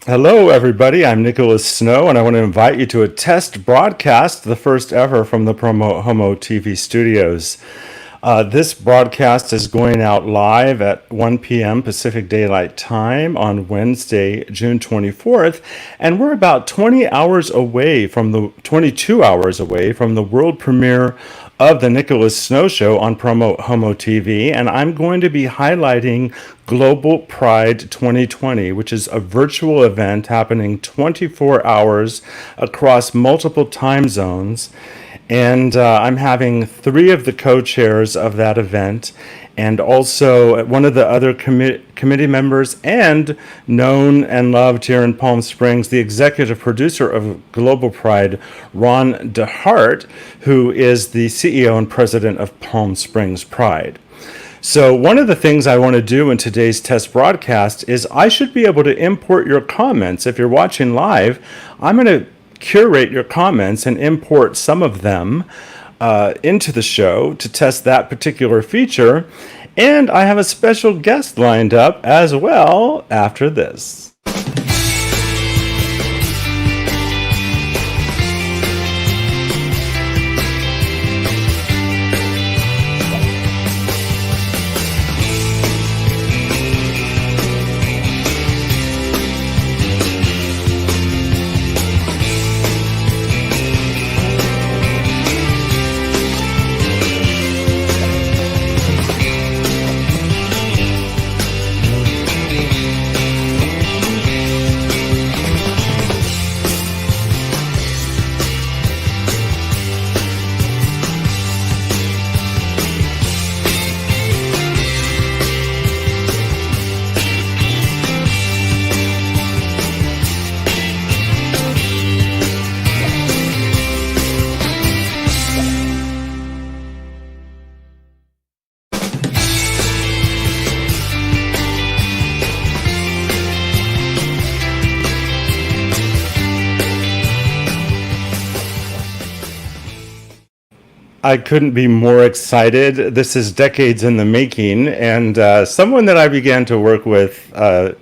Hello, everybody. I'm Nicholas Snow, and I want to invite you to a test broadcast, the first ever from the PromoHomo.TV studios. This broadcast is going out live at 1 p.m. Pacific Daylight Time on Wednesday, June 24th, and we're about 22 hours away from the world premiere of the Nicholas Snow Show on PromoHomo.TV, and I'm going to be highlighting Global Pride 2020, which is a virtual event happening 24 hours across multiple time zones. And I'm having three of the co-chairs of that event, and also one of the other committee members, and known and loved here in Palm Springs, the executive producer of Global Pride, Ron DeHart, who is the CEO and president of Palm Springs Pride. So one of the things I want to do in today's test broadcast is I should be able to import your comments. If you're watching live, I'm going to curate your comments and import some of them into the show to test that particular feature. And I have a special guest lined up as well after this. I couldn't be more excited. This is decades in the making, and someone that I began to work with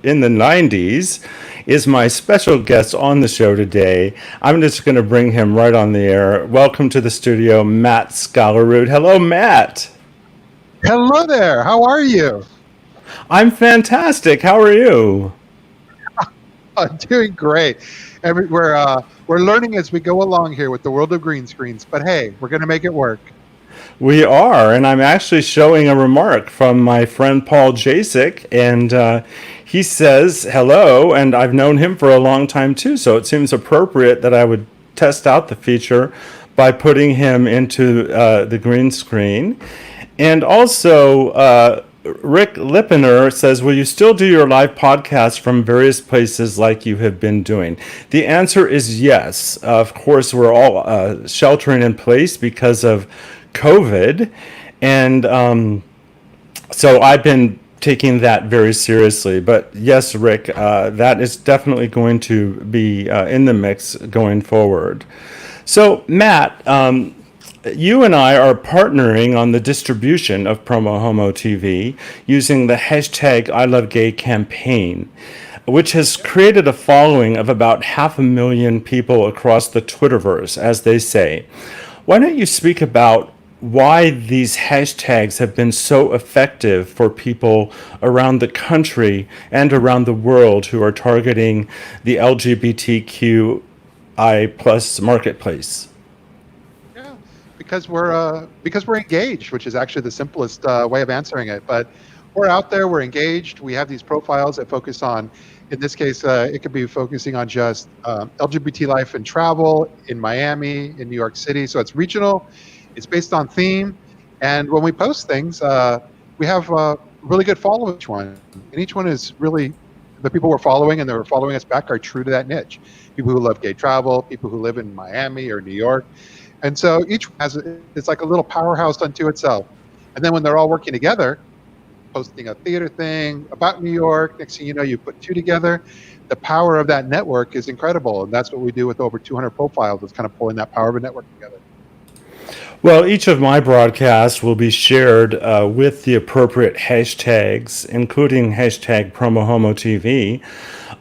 in the 90s is my special guest on the show today. I'm just going to bring him right on the air. Welcome to the studio, Matt Skallerud. Hello, Matt. Hello there. How are you? I'm fantastic. How are you? I'm doing great. We're learning as we go along here with the world of green screens, but hey, we're going to make it work. We are, and I'm actually showing a remark from my friend Paul Jasek, and he says hello, and I've known him for a long time too, so it seems appropriate that I would test out the feature by putting him into the green screen. And also, Rick Lippener says, will you still do your live podcasts from various places like you have been doing? The answer is yes. Of course, we're all sheltering in place because of COVID. And so I've been taking that very seriously. But yes, Rick, that is definitely going to be in the mix going forward. So, Matt, you and I are partnering on the distribution of PromoHomo.TV using the hashtag #ILoveGay campaign, which has created a following of about 500,000 people across the Twitterverse, as they say. Why don't you speak about why these hashtags have been so effective for people around the country and around the world who are targeting the LGBTQI plus marketplace? Because we're engaged, which is actually the simplest way of answering it. But we're out there, we're engaged. We have these profiles that focus on, in this case, it could be focusing on just LGBT life and travel in Miami, in New York City. So it's regional, it's based on theme. And when we post things, we have really good follow each one. And each one is really, the people we're following and they're following us back are true to that niche. People who love gay travel, people who live in Miami or New York. And so each has, it's like a little powerhouse unto itself. And then when they're all working together, posting a theater thing about New York, next thing you know, you put two together, the power of that network is incredible. And that's what we do with over 200 profiles, is kind of pulling that power of a network together. Well, each of my broadcasts will be shared with the appropriate hashtags, including hashtag PromoHomo.TV.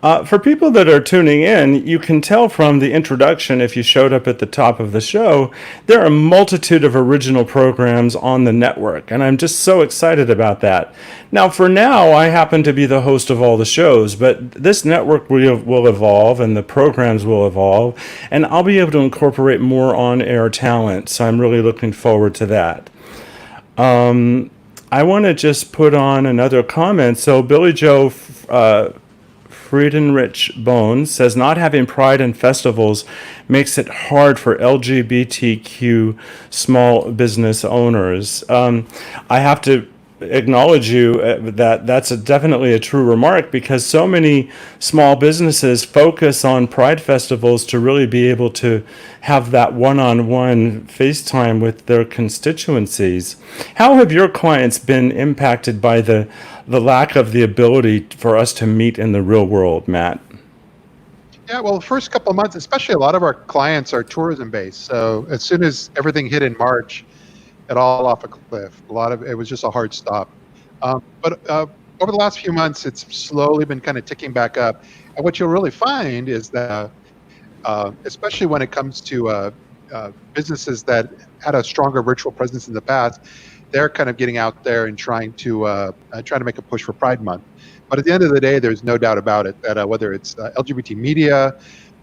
For people that are tuning in, you can tell from the introduction, if you showed up at the top of the show, there are a multitude of original programs on the network, and I'm just so excited about that. Now, for now, I happen to be the host of all the shows, but this network will evolve and the programs will evolve, and I'll be able to incorporate more on-air talent, so I'm really looking forward to that. I want to just put on another comment. So Billy Joe Friedenrich Bones says not having pride in festivals makes it hard for LGBTQ small business owners. I have to acknowledge you that that's definitely a true remark, because so many small businesses focus on pride festivals to really be able to have that one-on-one FaceTime with their constituencies. How have your clients been impacted by the lack of the ability for us to meet in the real world, Matt? Yeah, well, the first couple of months, especially, a lot of our clients are tourism based. So as soon as everything hit in March, it all off a cliff. A lot of it was just a hard stop. But over the last few months, it's slowly been kind of ticking back up. And what you'll really find is that, especially when it comes to businesses that had a stronger virtual presence in the past, they're kind of getting out there and trying to make a push for Pride Month. But at the end of the day, there's no doubt about it that whether it's LGBT media,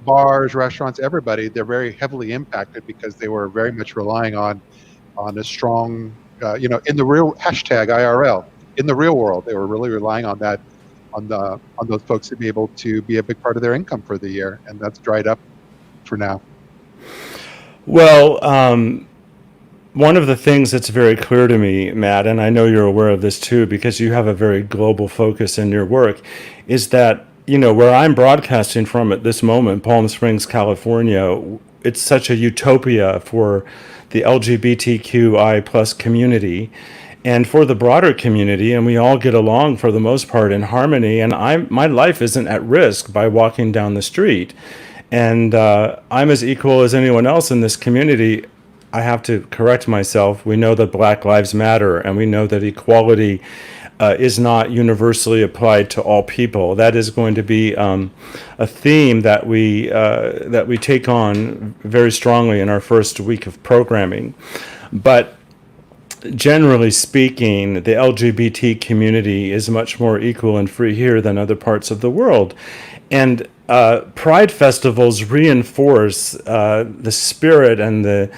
bars, restaurants, everybody, they're very heavily impacted because they were very much relying on a strong, in the real hashtag IRL, in the real world, they were really relying on that, on those folks to be able to be a big part of their income for the year, and that's dried up for now. Well, one of the things that's very clear to me, Matt, and I know you're aware of this too, because you have a very global focus in your work, is that, where I'm broadcasting from at this moment, Palm Springs, California, it's such a utopia for the LGBTQI plus community and for the broader community, and we all get along for the most part in harmony, and my life isn't at risk by walking down the street. And I'm as equal as anyone else in this community. I have to correct myself. We know that Black Lives Matter, and we know that equality is not universally applied to all people. That is going to be a theme that we take on very strongly in our first week of programming. But generally speaking, the LGBT community is much more equal and free here than other parts of the world. And Pride festivals reinforce the spirit and the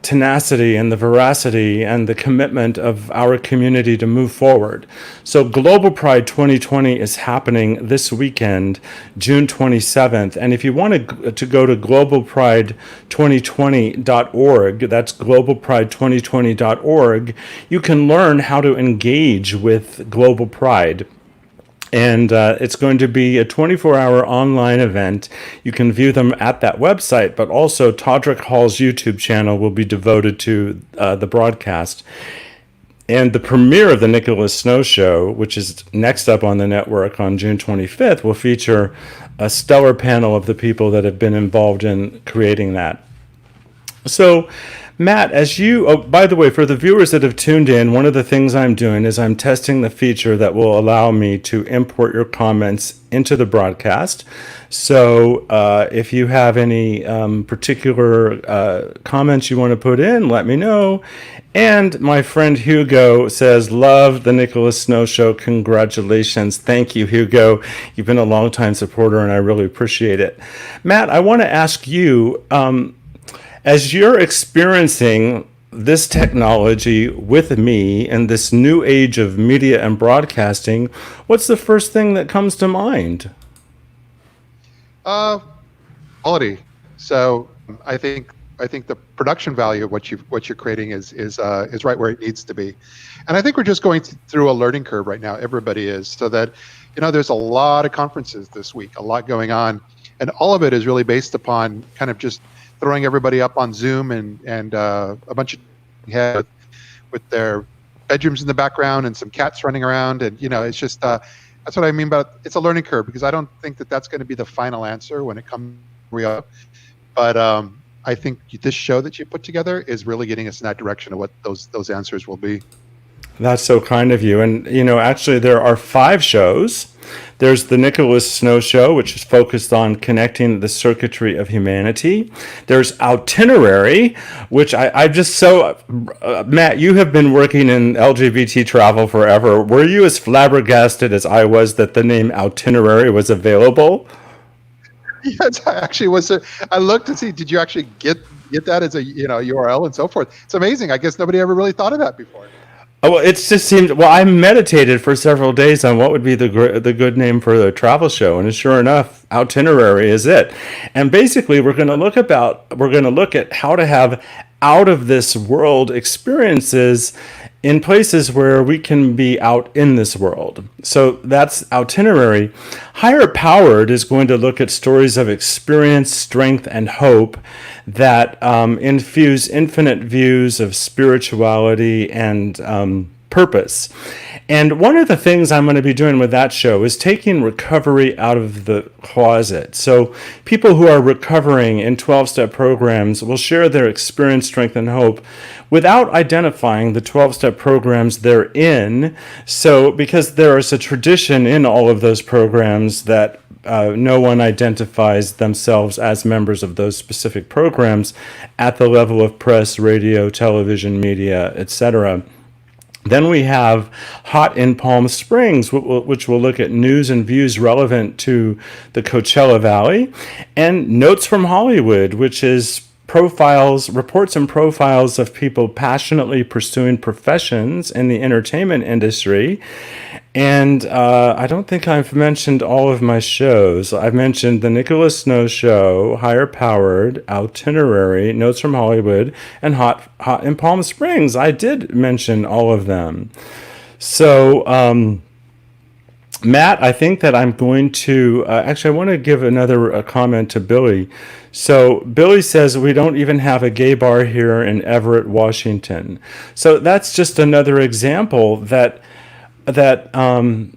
tenacity and the veracity and the commitment of our community to move forward. So Global Pride 2020 is happening this weekend, June 27th. And if you want to go to globalpride2020.org, that's globalpride2020.org, you can learn how to engage with Global Pride. And it's going to be a 24-hour online event. You can view them at that website, but also Todrick Hall's YouTube channel will be devoted to the broadcast. And the premiere of the Nicholas Snow Show, which is next up on the network on June 25th, will feature a stellar panel of the people that have been involved in creating that. So, Matt, by the way, for the viewers that have tuned in, one of the things I'm doing is I'm testing the feature that will allow me to import your comments into the broadcast. So if you have any particular comments you want to put in, let me know. And my friend Hugo says, love the Nicholas Snow Show. Congratulations. Thank you, Hugo. You've been a longtime supporter, and I really appreciate it. Matt, I want to ask you, as you're experiencing this technology with me in this new age of media and broadcasting, what's the first thing that comes to mind? Quality. So I think the production value of what you're creating is right where it needs to be, and I think we're just going through a learning curve right now. Everybody is, so that there's a lot of conferences this week, a lot going on, and all of it is really based upon kind of just throwing everybody up on Zoom and a bunch of heads with their bedrooms in the background and some cats running around, and it's just that's what I mean about it's a learning curve, because I don't think that that's going to be the final answer when it comes real. But I think this show that you put together is really getting us in that direction of what those answers will be. That's so kind of you. And actually there are 5 shows. There's the Nicholas Snow Show, which is focused on connecting the circuitry of humanity. There's Itinerary, which I just so, Matt, you have been working in LGBT travel forever. Were you as flabbergasted as I was that the name Itinerary was available? Yes, I actually was. I looked to see, did you actually get that as a URL and so forth? It's amazing. I guess nobody ever really thought of that before. Oh, well, it just seemed. Well, I meditated for several days on what would be the good name for the travel show, and sure enough, Itinerary is it. And basically, we're going to look at how to have out of this world experiences in places where we can be out in this world. So that's Itinerary. Higher Powered is going to look at stories of experience, strength, and hope that infuse infinite views of spirituality and purpose. And one of the things I'm going to be doing with that show is taking recovery out of the closet. So people who are recovering in 12-step programs will share their experience, strength, and hope without identifying the 12-step programs they're in. So because there is a tradition in all of those programs that no one identifies themselves as members of those specific programs at the level of press, radio, television, media, etc. Then we have Hot in Palm Springs, which will look at news and views relevant to the Coachella Valley, and Notes from Hollywood, which is reports and profiles of people passionately pursuing professions in the entertainment industry. And I don't think I've mentioned all of my shows. I've mentioned the Nicholas Snow Show, Higher Powered, Itinerary, Notes from Hollywood, and Hot in Palm Springs. I did mention all of them. So, Matt, I think that I'm going to actually, I want to give another comment to Billy. So Billy says we don't even have a gay bar here in Everett, Washington. So that's just another example that none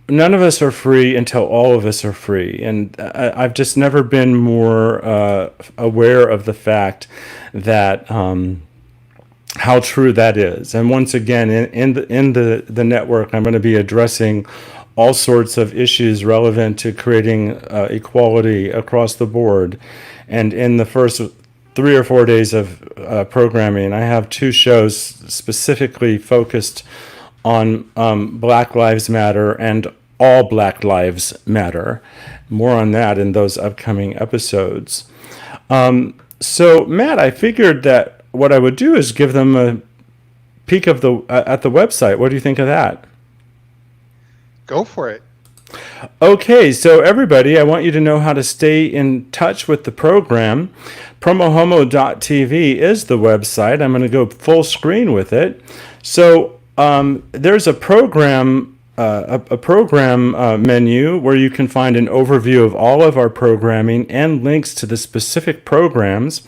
of us are free until all of us are free. And I've just never been more aware of the fact that how true that is. And once again, in the network, I'm going to be addressing all sorts of issues relevant to creating equality across the board. And in the first 3 or 4 days of programming, I have 2 shows specifically focused on Black Lives Matter and All Black Lives Matter. More on that in those upcoming episodes. So, Matt, I figured that what I would do is give them a peek of at the website. What do you think of that? Go for it. Okay, so everybody, I want you to know how to stay in touch with the program. PromoHomo.TV is the website. I'm going to go full screen with it. So there's a program menu where you can find an overview of all of our programming and links to the specific programs.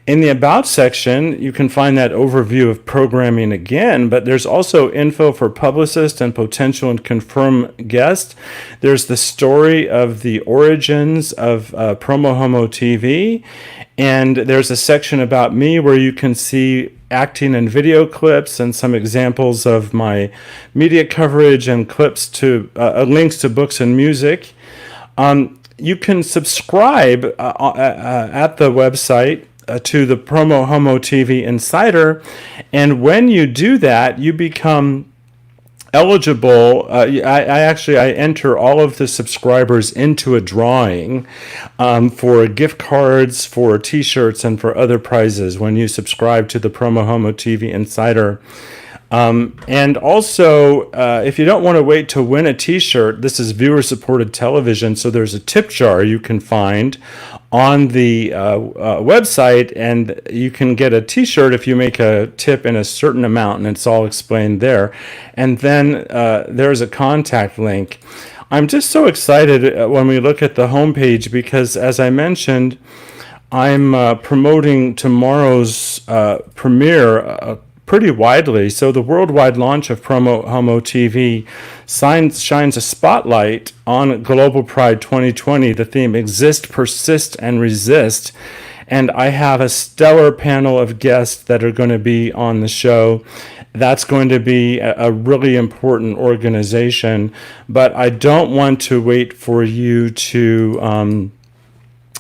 In the About section, you can find that overview of programming again, but there's also info for publicists and potential and confirmed guests. There's the story of the origins of PromoHomo.TV, and there's a section about me where you can see acting and video clips and some examples of my media coverage and clips to links to books and music. You can subscribe at the website to the PromoHomo.TV Insider, and when you do that, you become eligible. I enter all of the subscribers into a drawing for gift cards, for T-shirts, and for other prizes when you subscribe to the PromoHomo.TV Insider. And also, if you don't want to wait to win a T-shirt, this is viewer-supported television, so there's a tip jar you can find on the website, and you can get a T-shirt if you make a tip in a certain amount, and it's all explained there. And then there's a contact link. I'm just so excited when we look at the homepage because, as I mentioned, I'm promoting tomorrow's premiere pretty widely. So the worldwide launch of PromoHomo.TV shines a spotlight on Global Pride 2020, the theme Exist, Persist, and Resist. and I have a stellar panel of guests that are going to be on the show. That's going to be a really important organization, but I don't want to wait for you to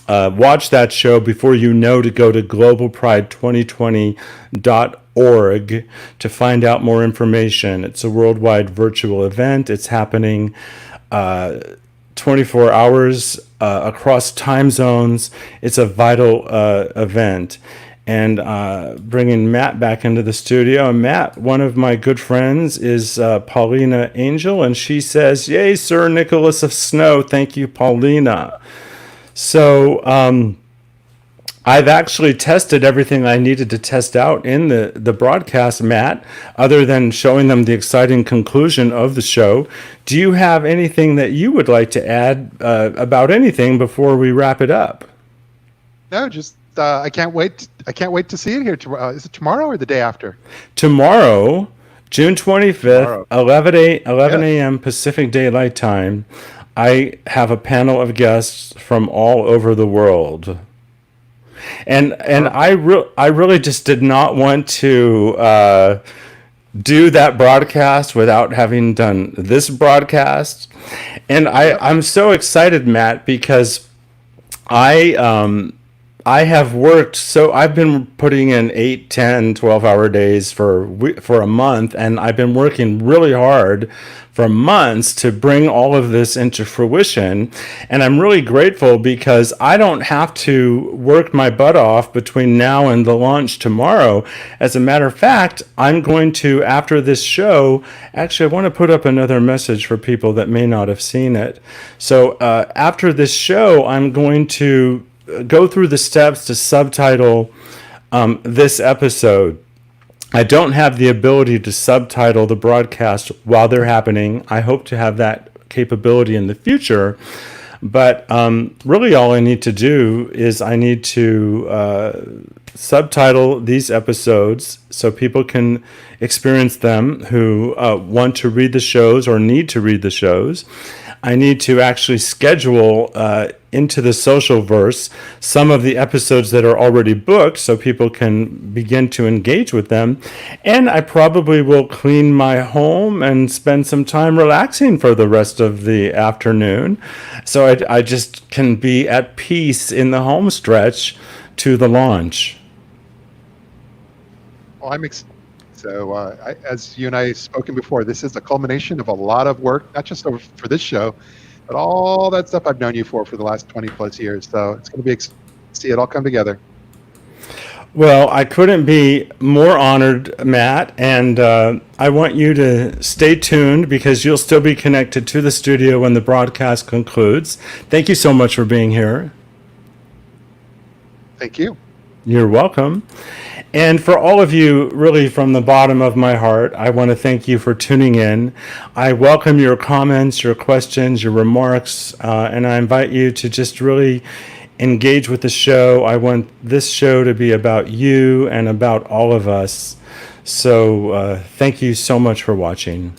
watch that show before you know to go to globalpride2020.org to find out more information. It's a worldwide virtual event. It's happening 24 hours across time zones. It's a vital event. And bringing Matt back into the studio. And Matt, one of my good friends, is Paulina Angel, and she says, "Yay, Sir Nicholas of Snow." Thank you, Paulina. So I've actually tested everything I needed to test out in the broadcast, Matt, other than showing them the exciting conclusion of the show. Do you have anything that you would like to add about anything before we wrap it up? No, just I can't wait. I can't wait to see it here. Is it tomorrow or the day after? Tomorrow, June 25th, Tomorrow. 11 a.m. Pacific Daylight Time. I have a panel of guests from all over the world. And I really just did not want to do that broadcast without having done this broadcast. And I'm so excited, Matt, because I have worked, so I've been putting in 8, 10, 12-hour days for a month, and I've been working really hard for months to bring all of this into fruition. And I'm really grateful because I don't have to work my butt off between now and the launch tomorrow. As a matter of fact, I'm going to, after this show, actually I want to put up another message for people that may not have seen it. So after this show, I'm going to go through the steps to subtitle this episode. I don't have the ability to subtitle the broadcast while they're happening. I hope to have that capability in the future. But really all I need to do is I need to subtitle these episodes so people can experience them who want to read the shows or need to read the shows. I need to actually schedule into the social verse some of the episodes that are already booked so people can begin to engage with them. And I probably will clean my home and spend some time relaxing for the rest of the afternoon. So I just can be at peace in the home stretch to the launch. Well, So, as you and I have spoken before, this is the culmination of a lot of work, not just for this show, but all that stuff I've known you for the last 20 plus years. So it's going to be exciting to see it all come together. Well, I couldn't be more honored, Matt, and I want you to stay tuned because you'll still be connected to the studio when the broadcast concludes. Thank you so much for being here. Thank you. You're welcome. And for all of you, really from the bottom of my heart, I want to thank you for tuning in. I welcome your comments, your questions, your remarks, and I invite you to just really engage with the show. I want this show to be about you and about all of us. So thank you so much for watching.